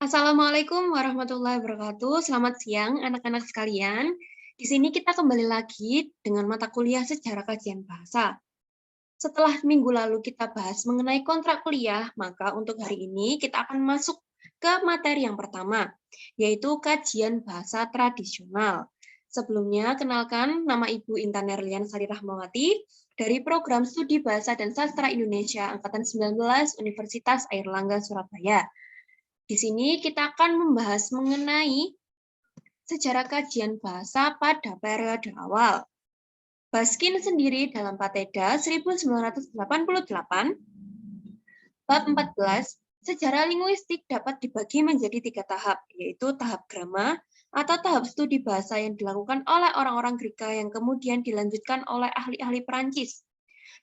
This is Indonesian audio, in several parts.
Assalamualaikum warahmatullahi wabarakatuh. Selamat siang, anak-anak sekalian. Di sini kita kembali lagi dengan mata kuliah Sejarah Kajian Bahasa. Setelah minggu lalu kita bahas mengenai kontrak kuliah, maka untuk hari ini kita akan masuk ke materi yang pertama, yaitu kajian bahasa tradisional. Sebelumnya, kenalkan nama Ibu Intan Nerlian Sari Rahmawati dari Program Studi Bahasa dan Sastra Indonesia Angkatan 19 Universitas Airlangga Surabaya. Di sini kita akan membahas mengenai sejarah kajian bahasa pada periode awal. Baskin sendiri dalam Pateda 1988, bab 14, sejarah linguistik dapat dibagi menjadi 3 tahap, yaitu tahap grama atau tahap studi bahasa yang dilakukan oleh orang-orang Greka yang kemudian dilanjutkan oleh ahli-ahli Perancis.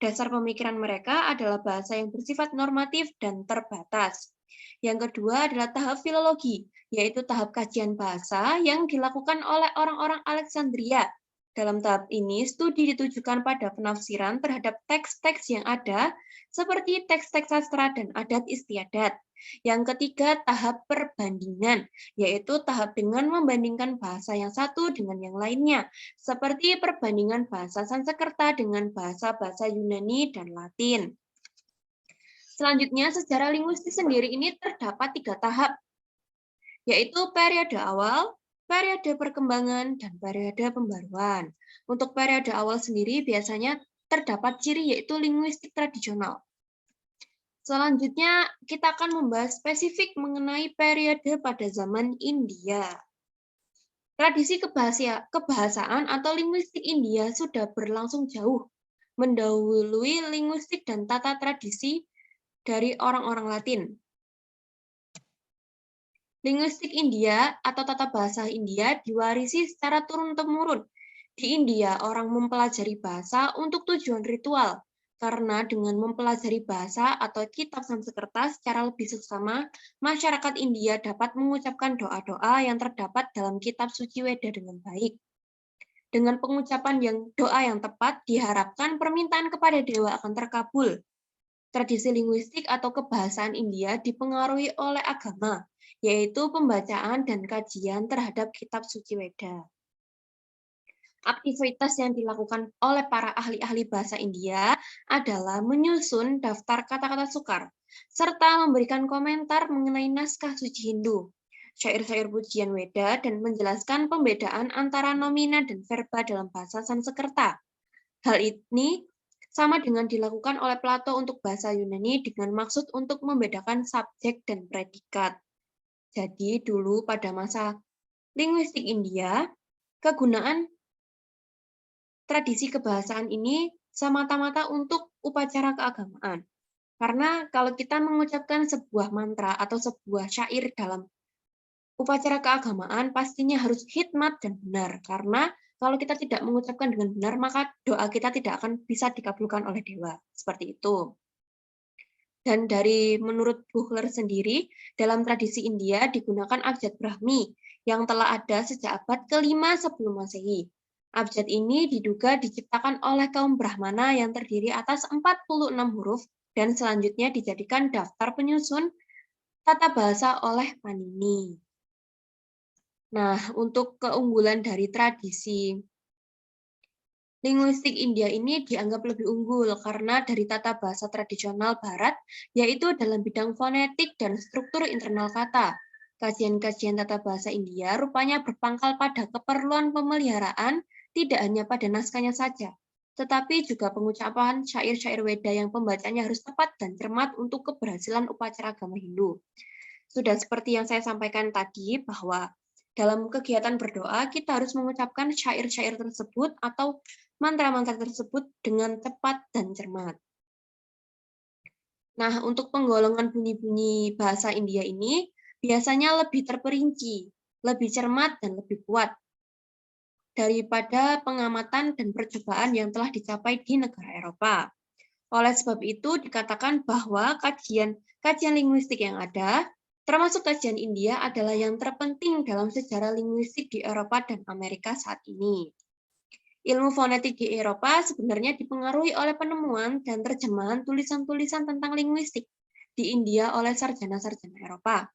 Dasar pemikiran mereka adalah bahasa yang bersifat normatif dan terbatas. Yang kedua adalah tahap filologi, yaitu tahap kajian bahasa yang dilakukan oleh orang-orang Alexandria. Dalam tahap ini, studi ditujukan pada penafsiran terhadap teks-teks yang ada, seperti teks-teks sastra dan adat istiadat. Yang ketiga, tahap perbandingan, yaitu tahap dengan membandingkan bahasa yang satu dengan yang lainnya, seperti perbandingan bahasa Sanskerta dengan bahasa-bahasa Yunani dan Latin. Selanjutnya, sejarah linguistik sendiri ini terdapat 3 tahap, yaitu periode awal, periode perkembangan, dan periode pembaruan. Untuk periode awal sendiri biasanya terdapat ciri yaitu linguistik tradisional. Selanjutnya, kita akan membahas spesifik mengenai periode pada zaman India. Tradisi kebahasaan atau linguistik India sudah berlangsung jauh, mendahului linguistik dan tata tradisi dari orang-orang Latin. Linguistik India atau tata bahasa India diwarisi secara turun-temurun. Di India, orang mempelajari bahasa untuk tujuan ritual, karena dengan mempelajari bahasa atau kitab Sanskerta secara lebih seksama, masyarakat India dapat mengucapkan doa-doa yang terdapat dalam kitab suci Weda dengan baik. Dengan pengucapan doa yang tepat, diharapkan permintaan kepada dewa akan terkabul. Tradisi linguistik atau kebahasaan India dipengaruhi oleh agama, yaitu pembacaan dan kajian terhadap kitab suci Weda. Aktivitas yang dilakukan oleh para ahli-ahli bahasa India adalah menyusun daftar kata-kata sukar, serta memberikan komentar mengenai naskah suci Hindu, syair-syair pujian Weda, dan menjelaskan pembedaan antara nomina dan verba dalam bahasa Sanskerta. Hal ini sama dengan dilakukan oleh Plato untuk bahasa Yunani dengan maksud untuk membedakan subjek dan predikat. Jadi dulu pada masa linguistik India, kegunaan tradisi kebahasaan ini semata-mata untuk upacara keagamaan. Karena kalau kita mengucapkan sebuah mantra atau sebuah syair dalam upacara keagamaan, pastinya harus hikmat dan benar. Karena kalau kita tidak mengucapkan dengan benar, maka doa kita tidak akan bisa dikabulkan oleh dewa. Seperti itu. Dan dari menurut Buchler sendiri, dalam tradisi India digunakan abjad Brahmi yang telah ada sejak abad ke-5 sebelum Masehi. Abjad ini diduga diciptakan oleh kaum Brahmana yang terdiri atas 46 huruf dan selanjutnya dijadikan daftar penyusun tata bahasa oleh Panini. Nah, untuk keunggulan dari tradisi linguistik India ini dianggap lebih unggul karena dari tata bahasa tradisional Barat, yaitu dalam bidang fonetik dan struktur internal kata. Kajian-kajian tata bahasa India rupanya berpangkal pada keperluan pemeliharaan tidak hanya pada naskahnya saja, tetapi juga pengucapan syair-syair Weda yang pembacanya harus tepat dan cermat untuk keberhasilan upacara agama Hindu. Sudah seperti yang saya sampaikan tadi, bahwa dalam kegiatan berdoa, kita harus mengucapkan syair-syair tersebut atau mantra-mantra tersebut dengan cepat dan cermat. Nah, untuk penggolongan bunyi-bunyi bahasa India ini biasanya lebih terperinci, lebih cermat, dan lebih kuat daripada pengamatan dan percobaan yang telah dicapai di negara Eropa. Oleh sebab itu, dikatakan bahwa kajian linguistik yang ada, termasuk kajian India, adalah yang terpenting dalam sejarah linguistik di Eropa dan Amerika saat ini. Ilmu fonetik di Eropa sebenarnya dipengaruhi oleh penemuan dan terjemahan tulisan-tulisan tentang linguistik di India oleh sarjana-sarjana Eropa.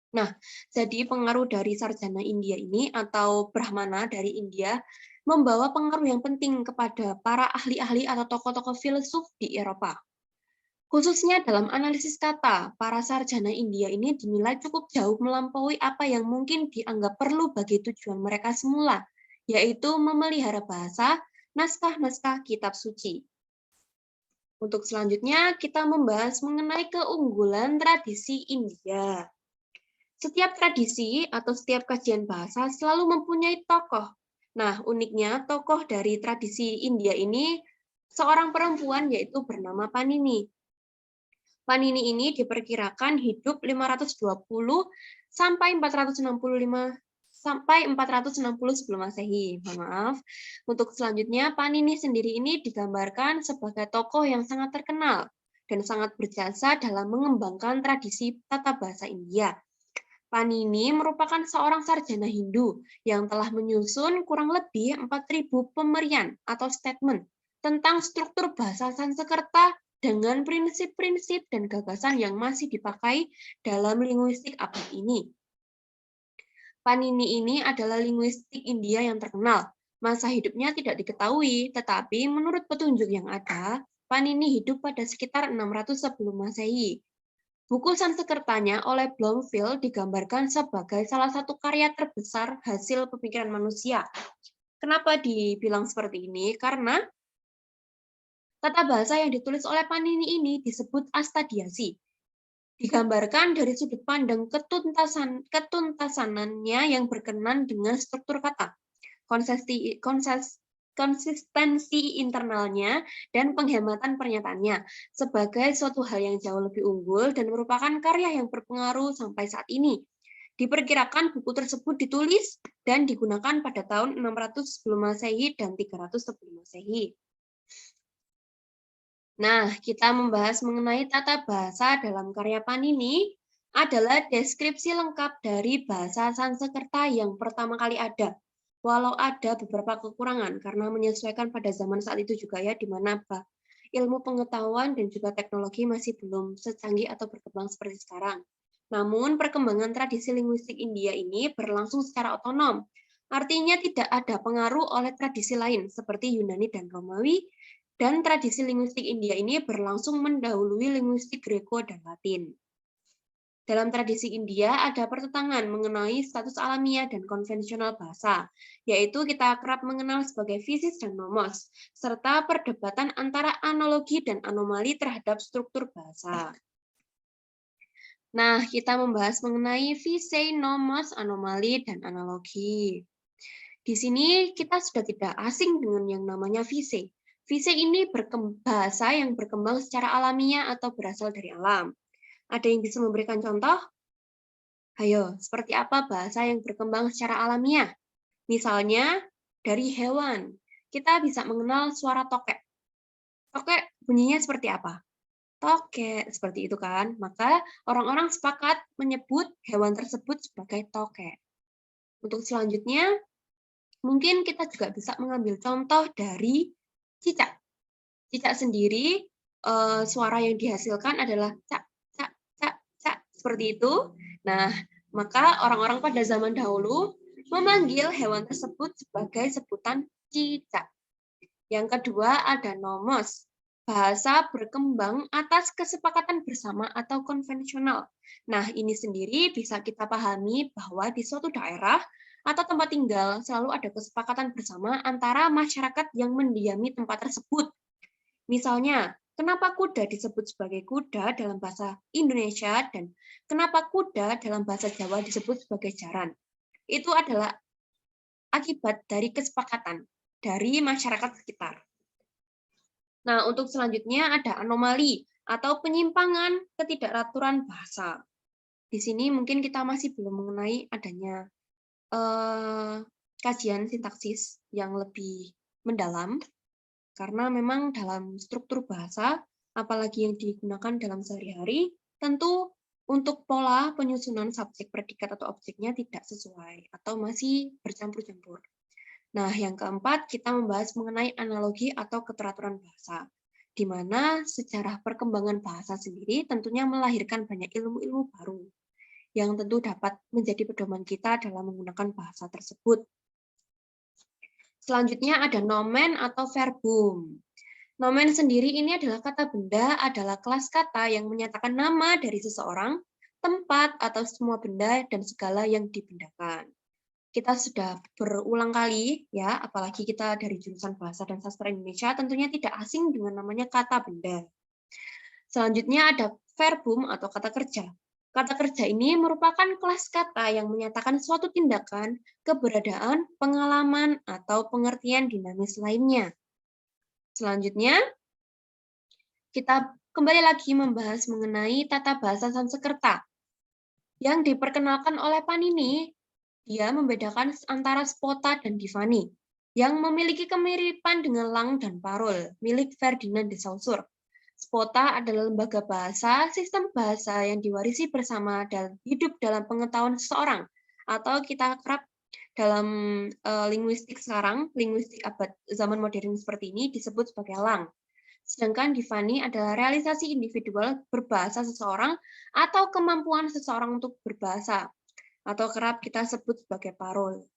Nah, jadi pengaruh dari sarjana India ini atau Brahmana dari India membawa pengaruh yang penting kepada para ahli-ahli atau tokoh-tokoh filsuf di Eropa. Khususnya dalam analisis kata, para sarjana India ini dinilai cukup jauh melampaui apa yang mungkin dianggap perlu bagi tujuan mereka semula, yaitu memelihara bahasa, naskah-naskah kitab suci. Untuk selanjutnya, kita membahas mengenai keunggulan tradisi India. Setiap tradisi atau setiap kajian bahasa selalu mempunyai tokoh. Nah, uniknya tokoh dari tradisi India ini seorang perempuan yaitu bernama Panini. Panini ini diperkirakan hidup 520 sampai 460 sebelum Masehi. Mohon maaf. Untuk selanjutnya, Panini sendiri ini digambarkan sebagai tokoh yang sangat terkenal dan sangat berjasa dalam mengembangkan tradisi tata bahasa India. Panini merupakan seorang sarjana Hindu yang telah menyusun kurang lebih 4.000 pemerian atau statement tentang struktur bahasa Sanskerta dengan prinsip-prinsip dan gagasan yang masih dipakai dalam linguistik abad ini. Panini ini adalah linguistik India yang terkenal. Masa hidupnya tidak diketahui, tetapi menurut petunjuk yang ada, Panini hidup pada sekitar 600 sebelum Masehi. Buku Sanskertanya oleh Bloomfield digambarkan sebagai salah satu karya terbesar hasil pemikiran manusia. Kenapa dibilang seperti ini? Karena tata bahasa yang ditulis oleh Panini ini disebut astadiasi. Digambarkan dari sudut pandang ketuntasanannya yang berkenan dengan struktur kata, konsistensi internalnya, dan penghematan pernyataannya sebagai suatu hal yang jauh lebih unggul dan merupakan karya yang berpengaruh sampai saat ini. Diperkirakan buku tersebut ditulis dan digunakan pada tahun 600 sebelum Masehi dan 300 sebelum Masehi. Nah, kita membahas mengenai tata bahasa dalam karya Panini adalah deskripsi lengkap dari bahasa Sanskerta yang pertama kali ada. Walau ada beberapa kekurangan karena menyesuaikan pada zaman saat itu juga ya, di mana ilmu pengetahuan dan juga teknologi masih belum secanggih atau berkembang seperti sekarang. Namun, perkembangan tradisi linguistik India ini berlangsung secara otonom. Artinya tidak ada pengaruh oleh tradisi lain seperti Yunani dan Romawi, dan tradisi linguistik India ini berlangsung mendahului linguistik Greko dan Latin. Dalam tradisi India ada pertentangan mengenai status alamiah dan konvensional bahasa, yaitu kita kerap mengenal sebagai fisis dan nomos, serta perdebatan antara analogi dan anomali terhadap struktur bahasa. Nah, kita membahas mengenai fisei, nomos, anomali, dan analogi. Di sini kita sudah tidak asing dengan yang namanya fisei. Fisei ini bahasa yang berkembang secara alamiah atau berasal dari alam. Ada yang bisa memberikan contoh? Ayo, seperti apa bahasa yang berkembang secara alamiah? Misalnya, dari hewan. Kita bisa mengenal suara tokek. Tokek bunyinya seperti apa? Tokek, seperti itu kan? Maka orang-orang sepakat menyebut hewan tersebut sebagai tokek. Untuk selanjutnya, mungkin kita juga bisa mengambil contoh dari cicak. Cicak sendiri, suara yang dihasilkan adalah cak, cak, cak, cak, seperti itu. Nah, maka orang-orang pada zaman dahulu memanggil hewan tersebut sebagai sebutan cicak. Yang kedua ada nomos. Bahasa berkembang atas kesepakatan bersama atau konvensional. Nah, ini sendiri bisa kita pahami bahwa di suatu daerah atau tempat tinggal selalu ada kesepakatan bersama antara masyarakat yang mendiami tempat tersebut. Misalnya, kenapa kuda disebut sebagai kuda dalam bahasa Indonesia dan kenapa kuda dalam bahasa Jawa disebut sebagai jaran? Itu adalah akibat dari kesepakatan dari masyarakat sekitar. Nah, untuk selanjutnya ada anomali atau penyimpangan ketidakraturan bahasa. Di sini mungkin kita masih belum mengenai adanya kajian sintaksis yang lebih mendalam, karena memang dalam struktur bahasa, apalagi yang digunakan dalam sehari-hari, tentu untuk pola penyusunan subjek, predikat, atau objeknya tidak sesuai atau masih bercampur-campur. Nah, yang keempat, kita membahas mengenai analogi atau keteraturan bahasa, di mana sejarah perkembangan bahasa sendiri tentunya melahirkan banyak ilmu-ilmu baru, yang tentu dapat menjadi pedoman kita dalam menggunakan bahasa tersebut. Selanjutnya ada nomen atau verbum. Nomen sendiri ini adalah kata benda, adalah kelas kata yang menyatakan nama dari seseorang, tempat, atau semua benda dan segala yang dibendakan. Kita sudah berulang kali, ya, apalagi kita dari jurusan Bahasa dan Sastra Indonesia, tentunya tidak asing dengan namanya kata benda. Selanjutnya ada verbum atau kata kerja. Kata kerja ini merupakan kelas kata yang menyatakan suatu tindakan, keberadaan, pengalaman, atau pengertian dinamis lainnya. Selanjutnya, kita kembali lagi membahas mengenai tata bahasa Sanskerta. Yang diperkenalkan oleh Panini, dia membedakan antara spota dan Divani, yang memiliki kemiripan dengan Lang dan Parul, milik Ferdinand de Saussure. Spota adalah lembaga bahasa, sistem bahasa yang diwarisi bersama dan hidup dalam pengetahuan seseorang, atau kita kerap dalam linguistik sekarang, linguistik abad zaman modern seperti ini disebut sebagai Lang. Sedangkan Divani adalah realisasi individual berbahasa seseorang atau kemampuan seseorang untuk berbahasa, atau kerap kita sebut sebagai parul.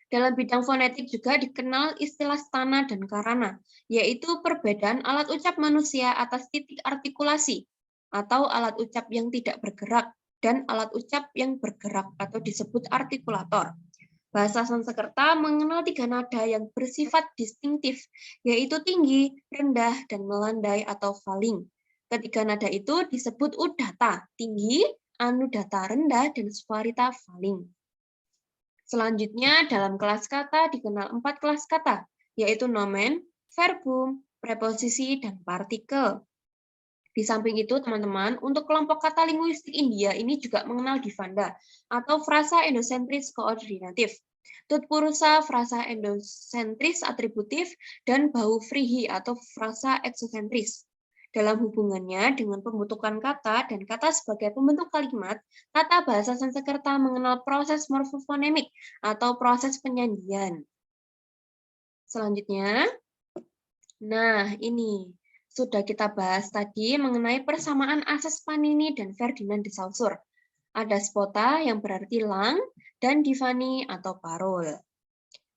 Dalam bidang fonetik juga dikenal istilah stana dan karana, yaitu perbedaan alat ucap manusia atas titik artikulasi, atau alat ucap yang tidak bergerak, dan alat ucap yang bergerak atau disebut artikulator. Bahasa Sanskerta mengenal 3 nada yang bersifat distintif, yaitu tinggi, rendah, dan melandai atau falling. Ketiga nada itu disebut udata, tinggi, anudata, rendah, dan swarita, falling. Selanjutnya, dalam kelas kata dikenal 4 kelas kata, yaitu nomen, verbum, preposisi, dan partikel. Di samping itu, teman-teman, untuk kelompok kata linguistik India ini juga mengenal divanda, atau frasa endosentris koordinatif, tutpurusa, frasa endosentris atributif, dan bahufrihi, atau frasa eksosentris. Dalam hubungannya dengan pembentukan kata dan kata sebagai pembentuk kalimat, tata bahasa Sanskerta mengenal proses morfofonemik atau proses penyandian. Selanjutnya, nah ini sudah kita bahas tadi mengenai persamaan asas Panini dan Ferdinand de Saussure. Ada spota yang berarti lang dan divani atau parul.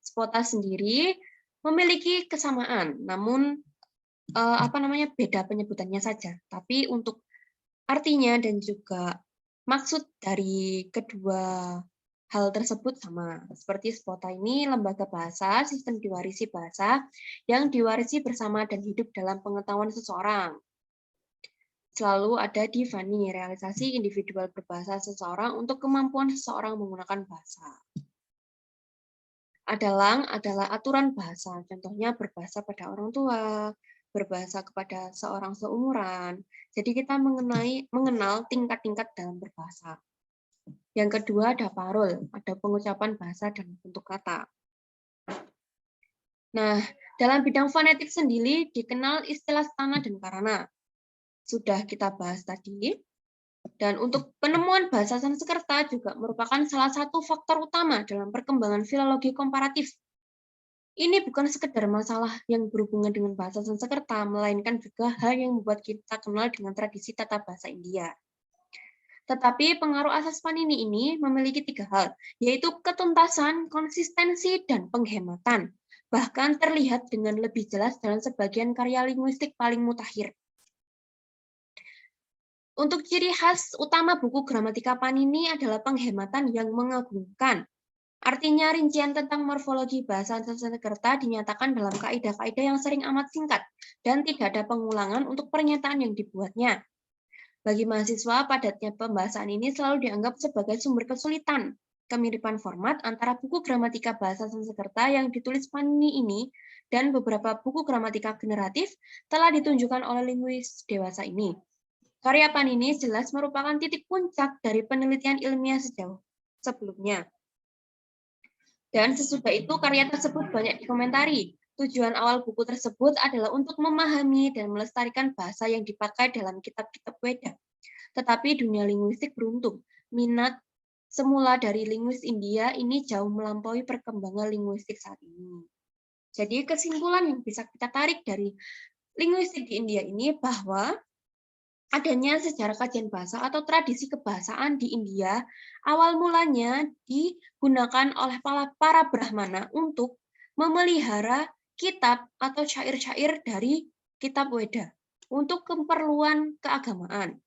Spota sendiri memiliki kesamaan, namun beda penyebutannya saja. Tapi untuk artinya dan juga maksud dari kedua hal tersebut sama. Seperti spota ini lembaga bahasa, sistem diwarisi bahasa yang diwarisi bersama dan hidup dalam pengetahuan seseorang. Selalu ada divani, realisasi individual berbahasa seseorang untuk kemampuan seseorang menggunakan bahasa. Adalang adalah aturan bahasa, contohnya berbahasa pada orang tua, berbahasa kepada seorang seumuran. Jadi kita mengenal tingkat-tingkat dalam berbahasa. Yang kedua ada parul, ada pengucapan bahasa dan bentuk kata. Nah, dalam bidang fonetik sendiri dikenal istilah stana dan karana. Sudah kita bahas tadi. Dan untuk penemuan bahasa Sanskerta juga merupakan salah satu faktor utama dalam perkembangan filologi komparatif. Ini bukan sekedar masalah yang berhubungan dengan bahasa Sanskerta, melainkan juga hal yang membuat kita kenal dengan tradisi tata bahasa India. Tetapi pengaruh asas Panini ini memiliki 3 hal, yaitu ketuntasan, konsistensi, dan penghematan. Bahkan terlihat dengan lebih jelas dalam sebagian karya linguistik paling mutakhir. Untuk ciri khas utama buku gramatika Panini adalah penghematan yang mengagumkan. Artinya rincian tentang morfologi bahasa Sanskerta dinyatakan dalam kaidah-kaidah yang sering amat singkat dan tidak ada pengulangan untuk pernyataan yang dibuatnya. Bagi mahasiswa, padatnya pembahasan ini selalu dianggap sebagai sumber kesulitan. Kemiripan format antara buku gramatika bahasa Sanskerta yang ditulis Panini ini dan beberapa buku gramatika generatif telah ditunjukkan oleh linguis dewasa ini. Karya Panini jelas merupakan titik puncak dari penelitian ilmiah sejauh sebelumnya. Dan sesudah itu karya tersebut banyak dikomentari. Tujuan awal buku tersebut adalah untuk memahami dan melestarikan bahasa yang dipakai dalam kitab-kitab Weda. Tetapi dunia linguistik beruntung. Minat semula dari linguis India ini jauh melampaui perkembangan linguistik saat ini. Jadi kesimpulan yang bisa kita tarik dari linguistik di India ini bahwa adanya sejarah kajian bahasa atau tradisi kebahasaan di India, awal mulanya digunakan oleh para Brahmana untuk memelihara kitab atau syair-syair dari kitab Weda untuk keperluan keagamaan.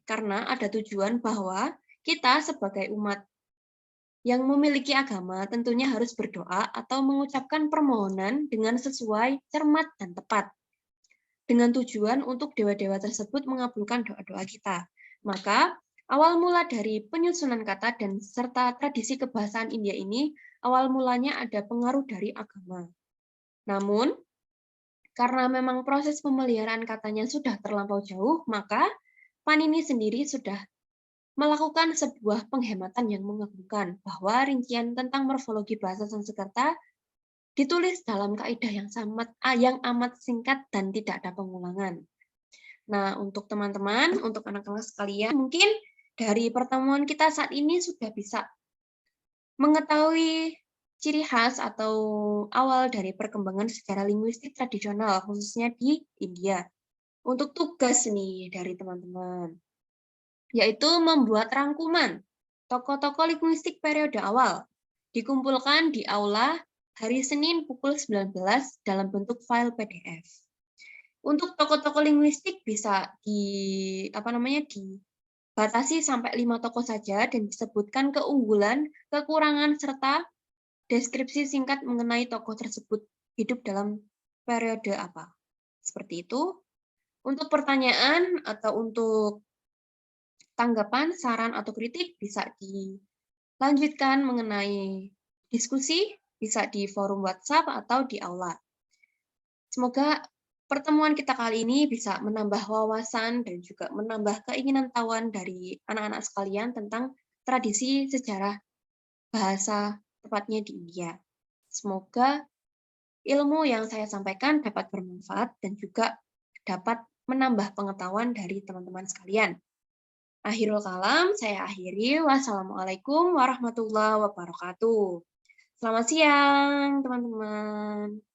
Karena ada tujuan bahwa kita sebagai umat yang memiliki agama tentunya harus berdoa atau mengucapkan permohonan dengan sesuai, cermat, dan tepat dengan tujuan untuk dewa-dewa tersebut mengabulkan doa-doa kita. Maka, awal mula dari penyusunan kata dan serta tradisi kebahasaan India ini, awal mulanya ada pengaruh dari agama. Namun, karena memang proses pemeliharaan katanya sudah terlampau jauh, maka Panini sendiri sudah melakukan sebuah penghematan yang mengagumkan bahwa rincian tentang morfologi bahasa Sanskerta ditulis dalam kaidah yang amat singkat dan tidak ada pengulangan. Nah, untuk teman-teman, untuk anak-anak sekalian, mungkin dari pertemuan kita saat ini sudah bisa mengetahui ciri khas atau awal dari perkembangan secara linguistik tradisional, khususnya di India. Untuk tugas nih dari teman-teman, yaitu membuat rangkuman tokoh-tokoh linguistik periode awal, dikumpulkan di aula hari Senin pukul 19 dalam bentuk file PDF. Untuk tokoh-tokoh linguistik bisa dibatasi sampai 5 tokoh saja dan disebutkan keunggulan, kekurangan, serta deskripsi singkat mengenai tokoh tersebut hidup dalam periode apa. Seperti itu. Untuk pertanyaan atau untuk tanggapan, saran, atau kritik bisa dilanjutkan mengenai diskusi, bisa di forum WhatsApp atau di aula. Semoga pertemuan kita kali ini bisa menambah wawasan dan juga menambah keinginan tahuan dari anak-anak sekalian tentang tradisi sejarah bahasa, tepatnya di India. Semoga ilmu yang saya sampaikan dapat bermanfaat dan juga dapat menambah pengetahuan dari teman-teman sekalian. Akhirul kalam, saya akhiri. Wassalamualaikum warahmatullahi wabarakatuh. Selamat siang, teman-teman.